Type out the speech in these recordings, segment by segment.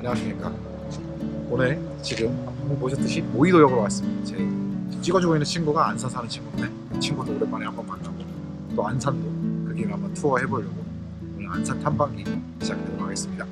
안녕하십니까. 오늘 지금 보셨듯이 오이도역으로 왔습니다. 제 찍어주고 있는 친구가 안산 사는 친구인데 그 친구도 오랜만에 한번 만나고 또 안산도 그 김에 한번 투어 해보려고 오늘 안산 탐방기 시작하도록 하겠습니다.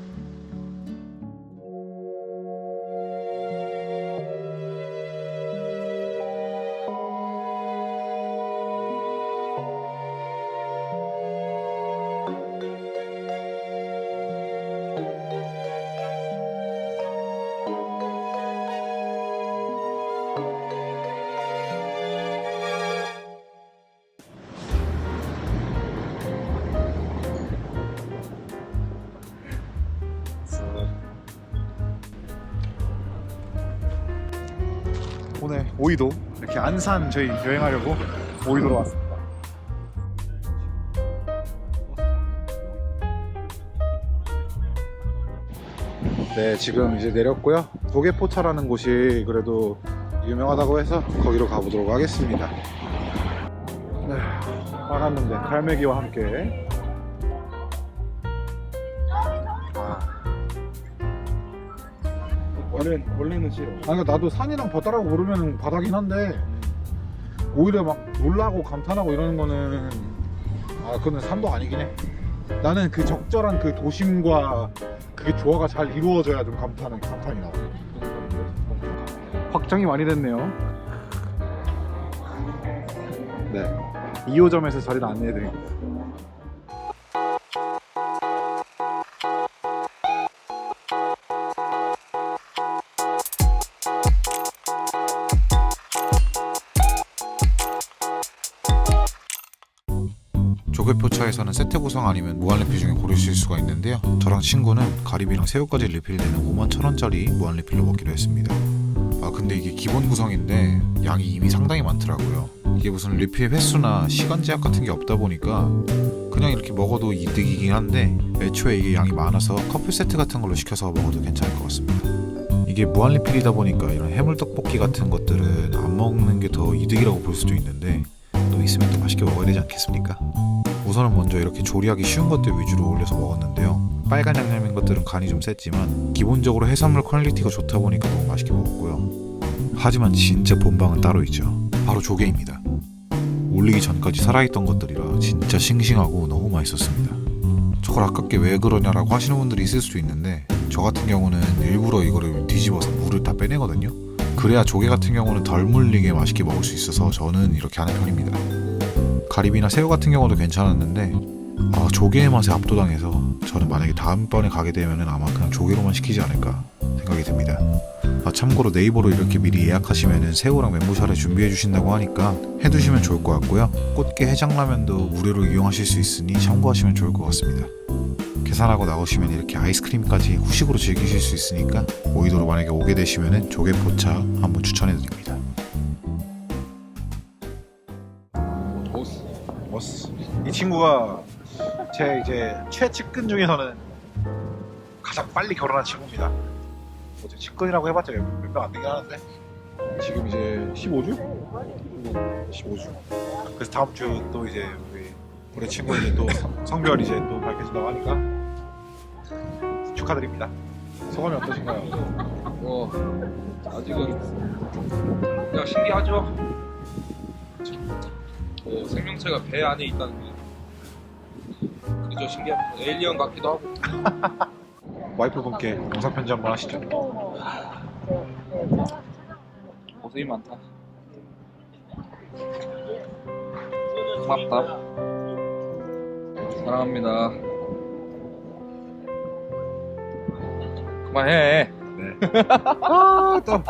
오늘 오이도 이렇게 안산 저희 여행하려고 오이도로 왔습니다. 네, 지금 이제 내렸고요. 도계포차라는 곳이 그래도 유명하다고 해서 거기로 가보도록 하겠습니다. 네, 빨았는데 갈매기와 함께. 원래는 싫어. 아니 나도 산이랑 바다라고 모르면 바다긴 한데 오히려 막 놀라고 감탄하고 이러는 거는 그건 산도 아니긴 해. 나는 그 적절한 그 도심과 그게 조화가 잘 이루어져야 좀 감탄이 나와. 확장이 많이 됐네요. 네, 2호점에서 자리를 안내해드립니다. 조개포차에서는 세트 구성 아니면 무한리필 중에 고르실 수가 있는데요. 저랑 친구는 가리비랑 새우까지 리필되는 51,000원짜리 무한리필로 먹기로 했습니다. 근데 이게 기본 구성인데 양이 이미 상당히 많더라고요. 이게 무슨 리필 횟수나 시간 제약 같은 게 없다 보니까 그냥 이렇게 먹어도 이득이긴 한데 애초에 이게 양이 많아서 커플 세트 같은 걸로 시켜서 먹어도 괜찮을 것 같습니다. 이게 무한리필이다 보니까 이런 해물떡볶이 같은 것들은 안 먹는 게 더 이득이라고 볼 수도 있는데 또 있으면 또 맛있게 먹어야 되지 않겠습니까? 우선은 먼저 이렇게 조리하기 쉬운 것들 위주로 올려서 먹었는데요. 빨간 양념인 것들은 간이 좀 셌지만 기본적으로 해산물 퀄리티가 좋다 보니까 너무 맛있게 먹었고요. 하지만 진짜 본방은 따로 있죠. 바로 조개입니다. 올리기 전까지 살아있던 것들이라 진짜 싱싱하고 너무 맛있었습니다. 저걸 아깝게 왜 그러냐라고 하시는 분들이 있을 수도 있는데 저 같은 경우는 일부러 이거를 뒤집어서 물을 다 빼내거든요. 그래야 조개 같은 경우는 덜 물리게 맛있게 먹을 수 있어서 저는 이렇게 하는 편입니다. 가리비나 새우 같은 경우도 괜찮았는데 조개의 맛에 압도당해서 저는 만약에 다음번에 가게 되면 아마 그냥 조개로만 시키지 않을까 생각이 듭니다. 참고로 네이버로 이렇게 미리 예약하시면 새우랑 멘보샤를 준비해 주신다고 하니까 해두시면 좋을 것 같고요. 꽃게 해장라면도 무료로 이용하실 수 있으니 참고하시면 좋을 것 같습니다. 계산하고 나오시면 이렇게 아이스크림까지 후식으로 즐기실 수 있으니까 오이도로 만약에 오게 되시면 조개포차 한번 추천해 드립니다. 이 친구가 제 이제 최측근 중에서는 가장 빨리 결혼한 친구입니다. 어제 측근이라고 해봤자 몇 명 안 되긴 하는데 지금 이제 15주? 15주. 그래서 다음 주 또 이제 우리 친구 이제 또 성별 이제 또 밝혀진다고 하니까 축하드립니다. 소감이 어떠신가요? 아직은 그냥 신기하죠. 생명체가 배 안에 있다는 게 그저 신기합니다. 에일리언 같기도 하고. 와이프분께 영상 편지 한번 하시죠. 고생이 많다. 고맙다. 사랑합니다. 그만해. 네. 또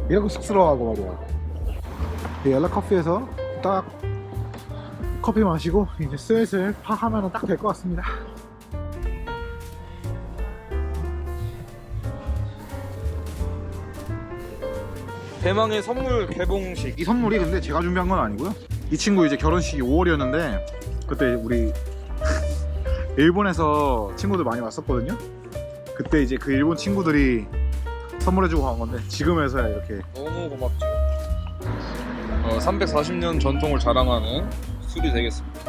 이러고 쑥스러워하고 말이야. 연락 커피에서 딱 커피 마시고 이제 슬슬 파하면 딱 될 것 같습니다. 대망의 선물 개봉식. 이 선물이 근데 제가 준비한 건 아니고요. 이 친구 이제 결혼식이 5월이었는데 그때 우리 일본에서 친구들 많이 왔었거든요. 그때 이제 그 일본 친구들이 선물해주고 간 건데 지금에서야 이렇게. 너무 고맙죠. 340년 전통을 자랑하는 술이 되겠습니다.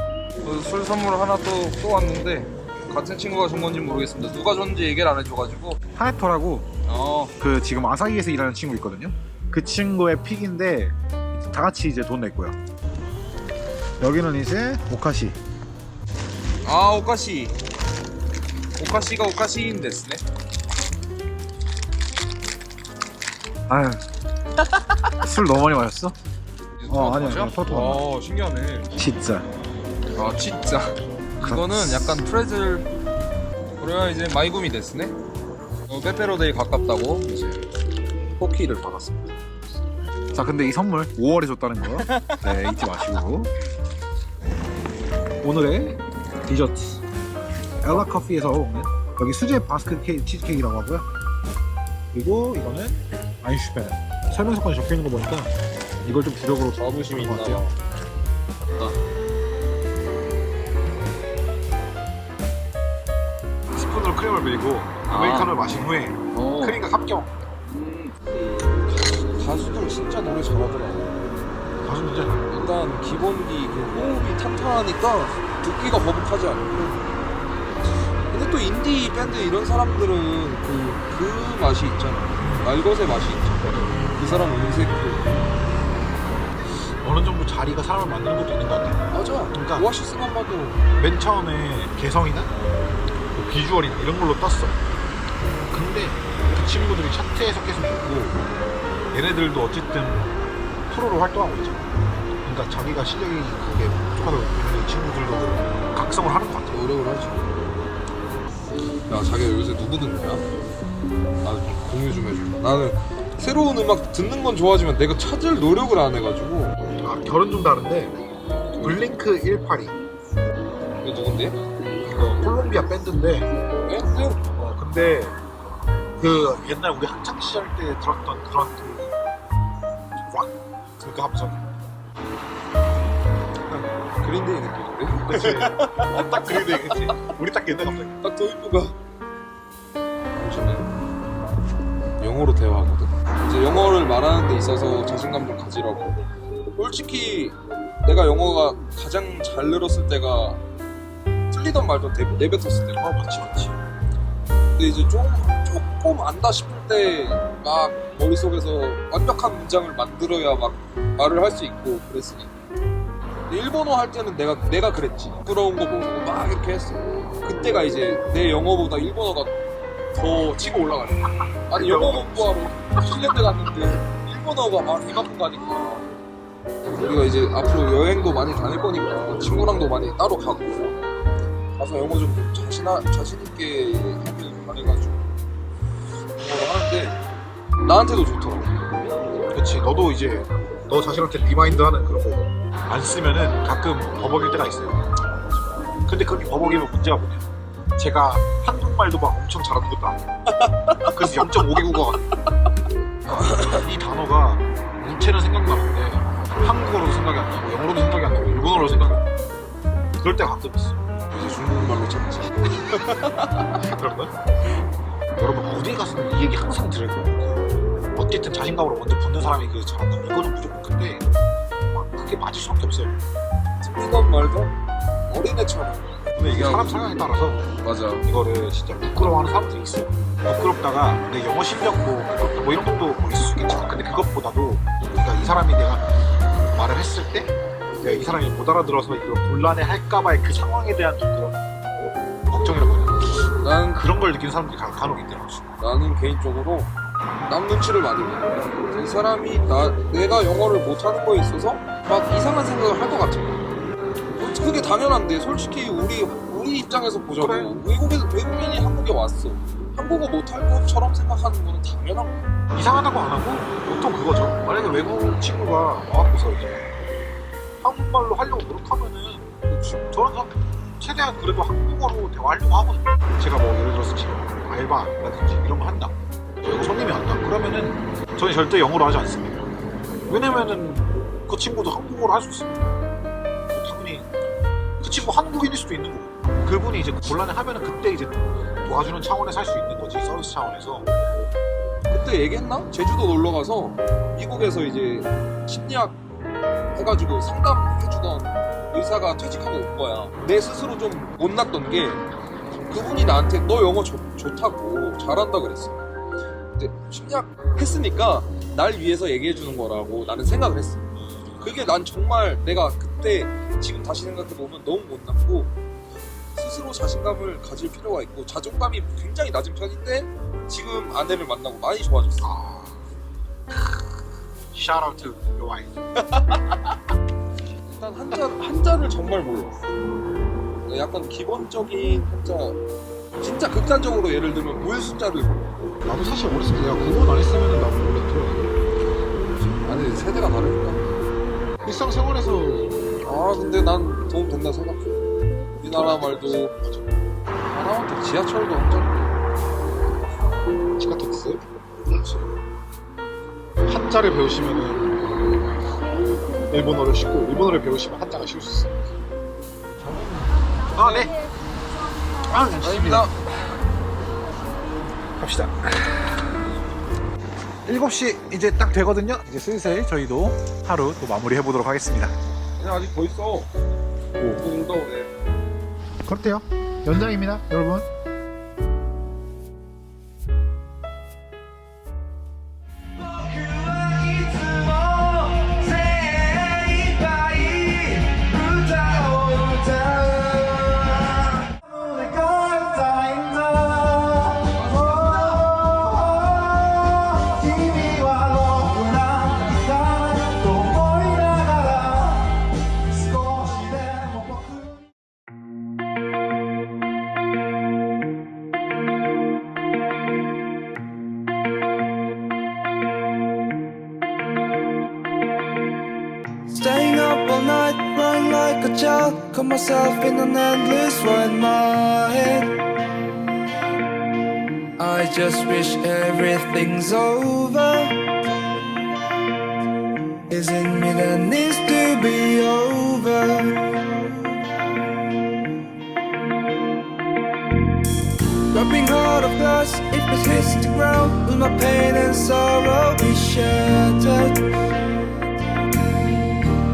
술 선물 하나 또 왔는데 같은 친구가 준 건지 모르겠습니다. 누가 줬는지 얘기를 안 해줘가지고. 하네토라고 그 지금 아사히에서 일하는 친구 있거든요. 그 친구의 픽인데 다 같이 이제 돈 냈고요. 여기는 이제 오카시. 아, 오카시. 오카시가 오카시인 데스네. 아유 술 너무 많이 마셨어? 아니야 토마토. 신기하네. 진짜. 아, 진짜. 이거는 약간 프레즐. 그래야 이제 마이구미 데스네. 빼빼로데이 가깝다고 이제 포키를 받았습니다. 자 근데 이 선물 5월에 줬다는 거 네, 잊지 마시고. 오늘의 디저트 엘라 커피에서 오는 여기 수제 바스크 치즈케이크라고 하고요. 그리고 이거는 아인슈페는 설명서까지 적혀있는 거 보니까 이걸 좀 주력으로 자부심이 것 있나 봐. 스푼으로 크림을 밀고 아메리카노를 마신 후에 크림과 합격. 가수들 진짜 노래 잘하더라고. 가수 문제. 일단 기본기 그 호흡이 탄탄하니까 듣기가 거북하지 않고. 근데 또 인디 밴드 이런 사람들은 그 맛이 있잖아. 날것의 맛이 있잖아. 그 사람 음색 어느 정도 자리가 사람을 만드는 것도 있는 것 같아. 맞아. 그러니까 오아시스만 봐도 맨 처음에 개성이나 뭐 비주얼이나 이런 걸로 떴어. 근데 그 친구들이 차트에서 계속 있고 얘네들도 어쨌든 프로로 활동하고 있잖아. 그러니까 자기가 실력이 그게 부족하다고 느끼는 친구들도 각성을 하는 것 같아. 노력을 하지. 야, 자기가 요새 누구 듣냐? 나도 좀 공유 좀 해줘. 나는 새로운 음악 듣는 건 좋아하지만 내가 찾을 노력을 안 해가지고. 아, 결은 좀 다른데 블링크 182 이거 누군데? 이거 콜롬비아 밴드인데 밴드? 근데 그 옛날 우리 학창 시절 때 들었던 그런 락 그거 하면서 그린데이 느낌인데? 그치 딱 그래 그치 우리 딱 옛날 갑자기 딱 도입부가 요즘에 영어로 대화하거든. 이제 영어를 말하는 데 있어서 자신감 좀 가지라고. 솔직히 내가 영어가 가장 잘 늘었을 때가 틀리던 말도 내뱉었을 때. 맞지 근데 이제 조금 안다 싶을 때 막 머릿속에서 완벽한 문장을 만들어야 막 말을 할 수 있고 그랬으니까. 근데 일본어 할 때는 내가 그랬지. 부러운 거 모르고 막 이렇게 했어. 그때가 이제 내 영어보다 일본어가 더 치고 올라가네. 아니 영어 공부하러 핀란드 갔는데 일본어가 막 이만큼 가니까 우리가 이제 앞으로 여행도 많이 다닐 거니까 친구랑도 많이 따로 가고 가서 영어 좀 자신 있게 하길 바래가지고 영어를 하는데 나한테도 좋더라고. 그치 너도 이제 너 자신한테 리마인드하는 그런 거 안 쓰면은 가끔 버벅일 때가 있어요. 근데 그렇게 버벅이면 문제가 뭐냐 제가 한국말도 막 엄청 잘하는 것도 아니에요. 그래서 0.5개 국어가 이 단어가 문체는 생각나는데 한국어로도 생각이 안 나고 영어로도 생각이 안 나고 일본어로도 생각이 안 나고 그럴 때가 가끔 있어. 이제 중국말로 찾지. 그런 거야? 여러분 어디에 가서는 이 얘기 항상 들을 거예요. 어쨌든 자신감으로 먼저 붙는 사람이 그 잘한다 이거는 무조건. 근데 막 그게 맞을 수밖에 없어요. 틀리던 말도 어린애처럼. 근데 이게 사람 성향에 따라서 맞아. 이거를 진짜 부끄러워하는 사람들이 있어. 부끄럽다가 내 영어 실력 뭐 이런 것도 뭐 있을 수 있겠지만 근데 그것보다도 그러니까 이 사람이 내가 말을 했을 때 내가 이 사람이 못 알아들어서 이거 곤란해 할까봐의 그 상황에 대한 좀 그런 걱정이라고 해야 되나? 나는 그런 걸 느끼는 사람들이 간혹 있더라고. 나는 개인적으로 남 눈치를 많이 봐. 이 사람이 내가 영어를 못하는 거에 있어서 막 이상한 생각을 할 것 같아. 그게 당연한데 솔직히 우리 입장에서 보자고 그래. 외국인이 한국에 왔어. 한국어 못할 것처럼 생각하는 거는 당연한 거야. 이상하다고 안 하고 보통 그거죠. 만약에 외국 친구가 와갖고서 이제 한국말로 하려고 노력하면은 저는 최대한 그래도 한국어로 대화하려고 하거든요. 제가 뭐 예를 들어서 지금 알바라든지 이런 거 한다. 외국 손님이 왔다. 그러면은 저는 절대 영어로 하지 않습니다. 왜냐면은 그 친구도 한국어로 할 수 있습니다. 당연히 그 친구 한국인일 수도 있는 거고 그분이 이제 곤란해 하면은 그때 이제 도와주는 차원에서 할 수 있는 거지. 서비스 차원에서. 그때 얘기했나? 제주도 놀러 가서 미국에서 이제 심리학 해가지고 상담해주던 의사가 퇴직하고 온 거야. 내 스스로 좀 못났던 게 그분이 나한테 너 영어 좋다고 잘한다 그랬어. 근데 심리학 했으니까 날 위해서 얘기해 주는 거라고 나는 생각을 했어. 그게 난 정말 내가 그때 지금 다시 생각해 보면 너무 못났고 스스로 자신감을 가질 필요가 있고 자존감이 굉장히 낮은 편인데 지금 아내를 만나고 많이 좋아졌어. Shout out to your wife. 일단 한자를 정말 몰라. 약간 기본적인 한자 진짜 극단적으로 예를 들면 물 숫자를 몰라. 나도 사실 어렸을 때 내가 그건 안 했으면 나도 몰랐더라. 아니 세대가 다르니까. 일상생활에서 아 근데 난 도움 된다 생각해. 우리나라 말도 하나한테 지하철도 한자인데. 지카텍스? 그렇지. 한자를 배우시면은 일본어를 쉽고 일본어를 배우시면 한자가 쉬울 수 있어요. 아 네. 아닙니다. 갑시다. 7시 이제 딱 되거든요. 이제 슬슬 저희도 하루 또 마무리 해보도록 하겠습니다. 그냥 아직 더 있어. 그 정도. 네. 그렇대요. 연장입니다, 여러분. Staying up all night, crying like a child. Caught myself in an endless ride in my head. I just wish everything's over. Isn't me that needs to be over? Dropping heart of glass, if it hits the ground, will my pain and sorrow be shattered?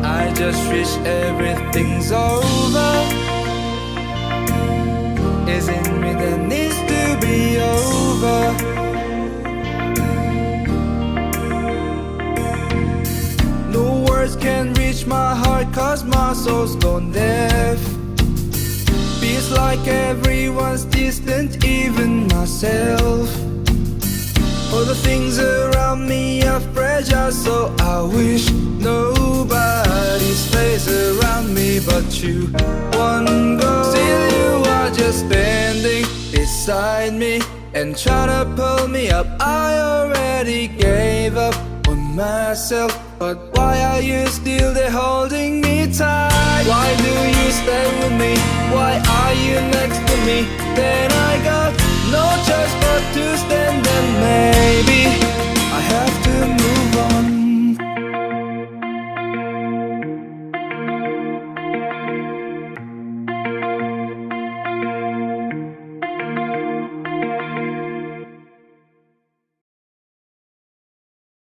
I just wish everything's over. Isn't me that needs to be over? No words can reach my heart, cause my soul's gone deaf. Feels like everyone's distant, even myself. All the things around me are fragile, so I wish nobody stays around me but you. One go, still you are just standing beside me and trying to pull me up. I already gave up on myself, but why are you still there holding me tight? Why do you stay with me? Why are you next to me? Then I got no choice